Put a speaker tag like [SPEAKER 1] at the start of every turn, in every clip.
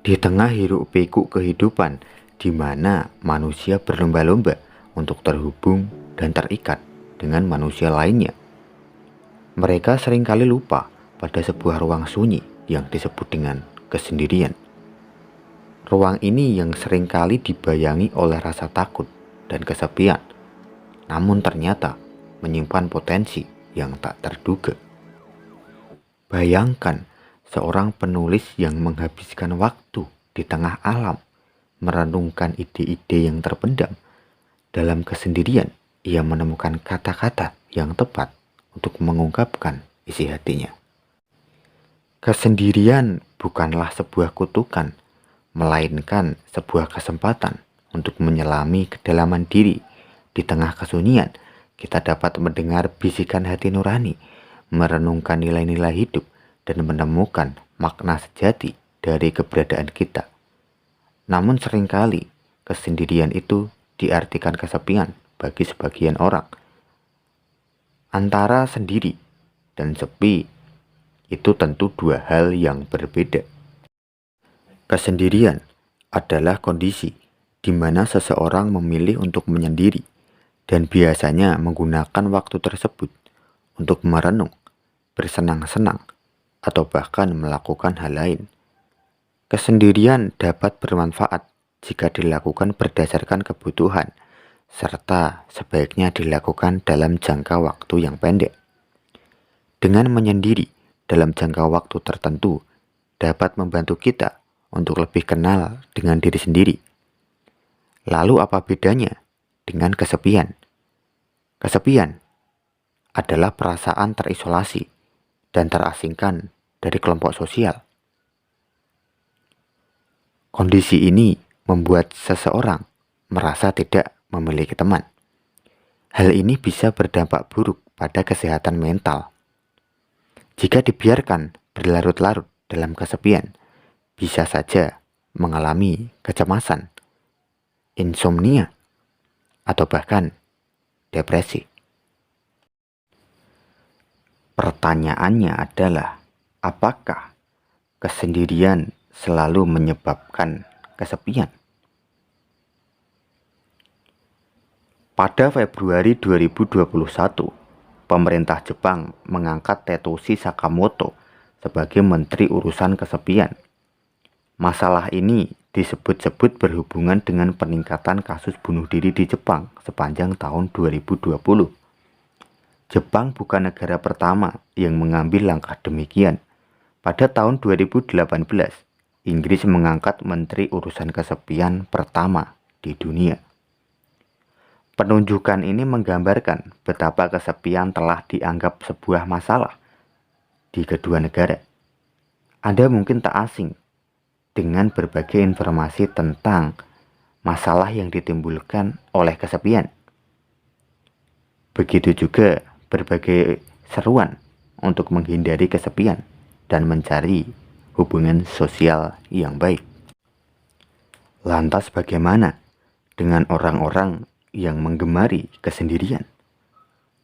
[SPEAKER 1] Di tengah hiruk-pikuk kehidupan, di mana manusia berlomba-lomba untuk terhubung dan terikat dengan manusia lainnya, mereka seringkali lupa pada sebuah ruang sunyi yang disebut dengan kesendirian. Ruang ini yang seringkali dibayangi oleh rasa takut dan kesepian, namun ternyata menyimpan potensi yang tak terduga. Bayangkan seorang penulis yang menghabiskan waktu di tengah alam, merenungkan ide-ide yang terpendam. Dalam kesendirian, ia menemukan kata-kata yang tepat untuk mengungkapkan isi hatinya. Kesendirian bukanlah sebuah kutukan, melainkan sebuah kesempatan untuk menyelami kedalaman diri. Di tengah kesunyian, kita dapat mendengar bisikan hati nurani, merenungkan nilai-nilai hidup, dan menemukan makna sejati dari keberadaan kita. Namun seringkali kesendirian itu diartikan kesepian bagi sebagian orang. Antara sendiri dan sepi itu tentu dua hal yang berbeda. Kesendirian adalah kondisi di mana seseorang memilih untuk menyendiri dan biasanya menggunakan waktu tersebut untuk merenung, bersenang-senang, atau bahkan melakukan hal lain. Kesendirian dapat bermanfaat jika dilakukan berdasarkan kebutuhan, serta sebaiknya dilakukan dalam jangka waktu yang pendek. Dengan menyendiri dalam jangka waktu tertentu dapat membantu kita untuk lebih kenal dengan diri sendiri. Lalu apa bedanya dengan kesepian? Kesepian adalah perasaan terisolasi dan terasingkan dari kelompok sosial. Kondisi ini membuat seseorang merasa tidak memiliki teman. Hal ini bisa berdampak buruk pada kesehatan mental. Jika dibiarkan berlarut-larut dalam kesepian, bisa saja mengalami kecemasan, insomnia, atau bahkan depresi. Pertanyaannya adalah, apakah kesendirian selalu menyebabkan kesepian? Pada Februari 2021, pemerintah Jepang mengangkat Tetsushi Sakamoto sebagai Menteri Urusan Kesepian. Masalah ini disebut-sebut berhubungan dengan peningkatan kasus bunuh diri di Jepang sepanjang tahun 2020. Jepang bukan negara pertama yang mengambil langkah demikian. Pada tahun 2018, Inggris mengangkat Menteri Urusan Kesepian pertama di dunia. Penunjukan ini menggambarkan betapa kesepian telah dianggap sebuah masalah di kedua negara. Anda mungkin tak asing dengan berbagai informasi tentang masalah yang ditimbulkan oleh kesepian. Begitu juga berbagai seruan untuk menghindari kesepian dan mencari hubungan sosial yang baik. Lantas bagaimana dengan orang-orang yang menggemari kesendirian?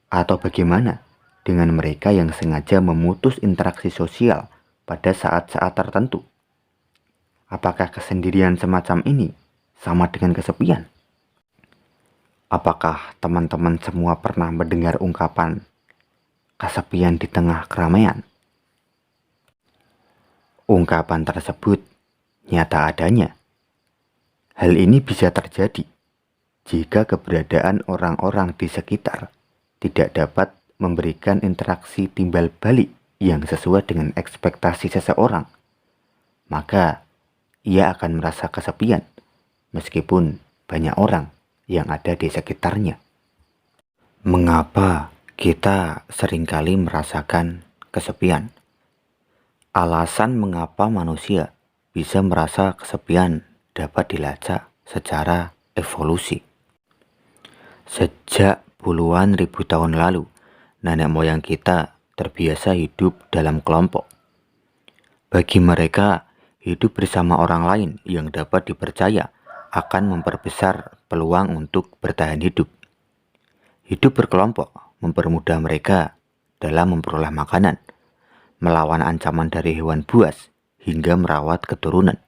[SPEAKER 1] Atau bagaimana dengan mereka yang sengaja memutus interaksi sosial pada saat-saat tertentu? Apakah kesendirian semacam ini sama dengan kesepian? Apakah teman-teman semua pernah mendengar ungkapan kesepian di tengah keramaian? Ungkapan tersebut nyata adanya. Hal ini bisa terjadi jika keberadaan orang-orang di sekitar tidak dapat memberikan interaksi timbal balik yang sesuai dengan ekspektasi seseorang. Maka ia akan merasa kesepian meskipun banyak orang yang ada di sekitarnya. Mengapa kita seringkali merasakan kesepian? Alasan mengapa manusia bisa merasa kesepian dapat dilacak secara evolusi. Sejak puluhan ribu tahun lalu, nenek moyang kita terbiasa hidup dalam kelompok. Bagi mereka, hidup bersama orang lain yang dapat dipercaya akan memperbesar peluang untuk bertahan hidup. Hidup berkelompok mempermudah mereka dalam memperoleh makanan, melawan ancaman dari hewan buas, hingga merawat keturunan.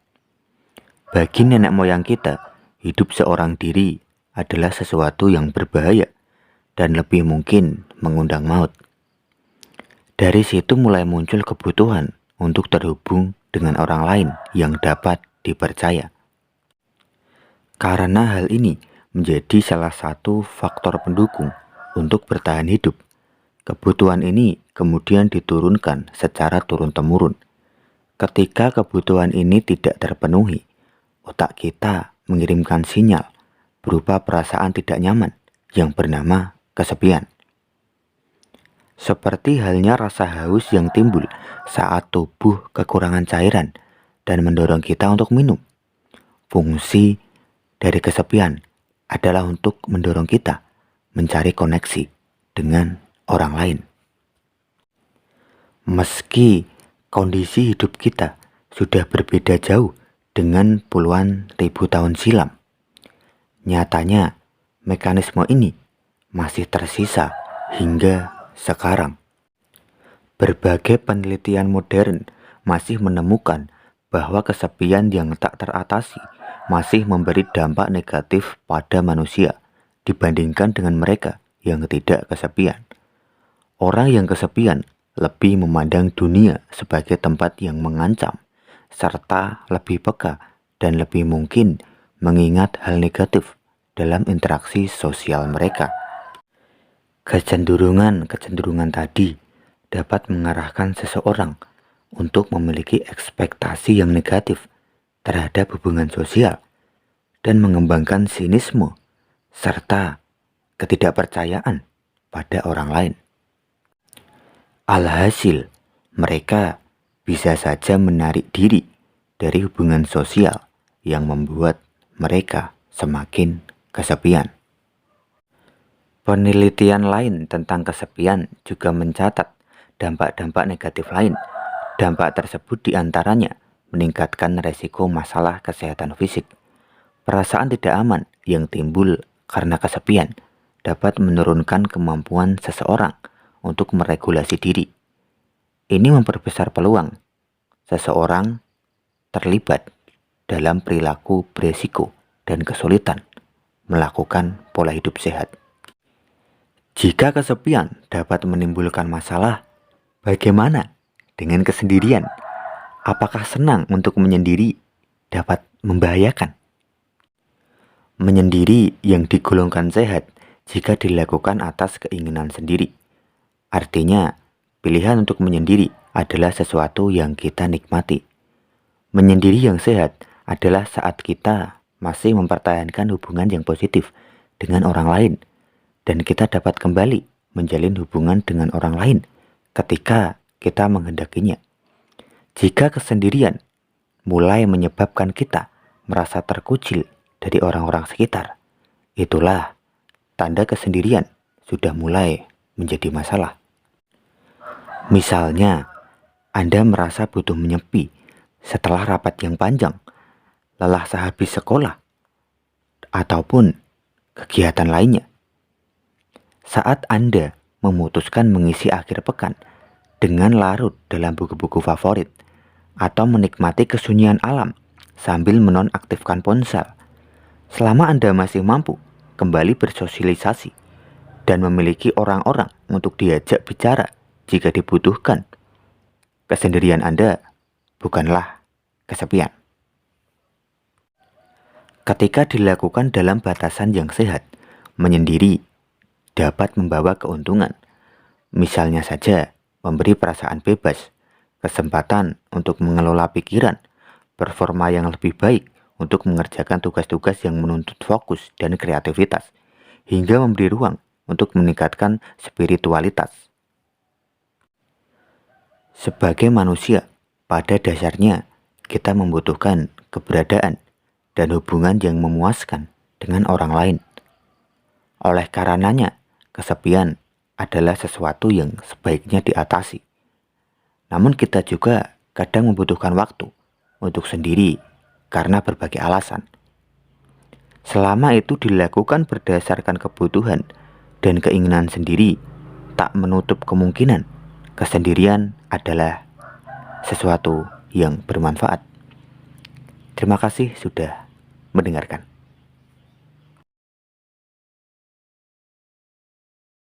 [SPEAKER 1] Bagi nenek moyang kita, hidup seorang diri adalah sesuatu yang berbahaya dan lebih mungkin mengundang maut. Dari situ mulai muncul kebutuhan untuk terhubung dengan orang lain yang dapat dipercaya. Karena hal ini menjadi salah satu faktor pendukung untuk bertahan hidup. Kebutuhan ini kemudian diturunkan secara turun-temurun. Ketika kebutuhan ini tidak terpenuhi, otak kita mengirimkan sinyal berupa perasaan tidak nyaman yang bernama kesepian. Seperti halnya rasa haus yang timbul saat tubuh kekurangan cairan dan mendorong kita untuk minum. Fungsi dari kesepian adalah untuk mendorong kita mencari koneksi dengan orang lain. Meski kondisi hidup kita sudah berbeda jauh dengan puluhan ribu tahun silam, nyatanya mekanisme ini masih tersisa hingga sekarang. Berbagai penelitian modern masih menemukan bahwa kesepian yang tak teratasi masih memberi dampak negatif pada manusia dibandingkan dengan mereka yang tidak kesepian. Orang yang kesepian lebih memandang dunia sebagai tempat yang mengancam, serta lebih peka dan lebih mungkin mengingat hal negatif dalam interaksi sosial mereka. Kecenderungan tadi dapat mengarahkan seseorang untuk memiliki ekspektasi yang negatif terhadap hubungan sosial dan mengembangkan sinisme serta ketidakpercayaan pada orang lain. Alhasil, mereka bisa saja menarik diri dari hubungan sosial yang membuat mereka semakin kesepian. Penelitian lain tentang kesepian juga mencatat dampak-dampak negatif lain. Dampak tersebut diantaranya meningkatkan resiko masalah kesehatan fisik. Perasaan tidak aman yang timbul karena kesepian dapat menurunkan kemampuan seseorang untuk meregulasi diri. Ini memperbesar peluang seseorang terlibat dalam perilaku beresiko dan kesulitan melakukan pola hidup sehat. Jika kesepian dapat menimbulkan masalah, bagaimana dengan kesendirian? Apakah senang untuk menyendiri dapat membahayakan? Menyendiri yang digolongkan sehat jika dilakukan atas keinginan sendiri. Artinya, pilihan untuk menyendiri adalah sesuatu yang kita nikmati. Menyendiri yang sehat adalah saat kita masih mempertahankan hubungan yang positif dengan orang lain, dan kita dapat kembali menjalin hubungan dengan orang lain ketika kita menghendakinya. Jika kesendirian mulai menyebabkan kita merasa terkucil dari orang-orang sekitar, itulah tanda kesendirian sudah mulai menjadi masalah. Misalnya, Anda merasa butuh menyepi setelah rapat yang panjang, lelah sehabis sekolah, ataupun kegiatan lainnya. Saat Anda memutuskan mengisi akhir pekan dengan larut dalam buku-buku favorit atau menikmati kesunyian alam sambil menonaktifkan ponsel, selama Anda masih mampu kembali bersosialisasi dan memiliki orang-orang untuk diajak bicara jika dibutuhkan, kesendirian Anda bukanlah kesepian. Ketika dilakukan dalam batasan yang sehat, menyendiri dapat membawa keuntungan. Misalnya saja, memberi perasaan bebas, kesempatan untuk mengelola pikiran, performa yang lebih baik untuk mengerjakan tugas-tugas yang menuntut fokus dan kreativitas, hingga memberi ruang untuk meningkatkan spiritualitas. Sebagai manusia, pada dasarnya kita membutuhkan keberadaan dan hubungan yang memuaskan dengan orang lain. Oleh karenanya, kesepian adalah sesuatu yang sebaiknya diatasi. Namun kita juga kadang membutuhkan waktu untuk sendiri karena berbagai alasan. Selama itu dilakukan berdasarkan kebutuhan dan keinginan sendiri, tak menutup kemungkinan kesendirian adalah sesuatu yang bermanfaat. Terima kasih sudah mendengarkan.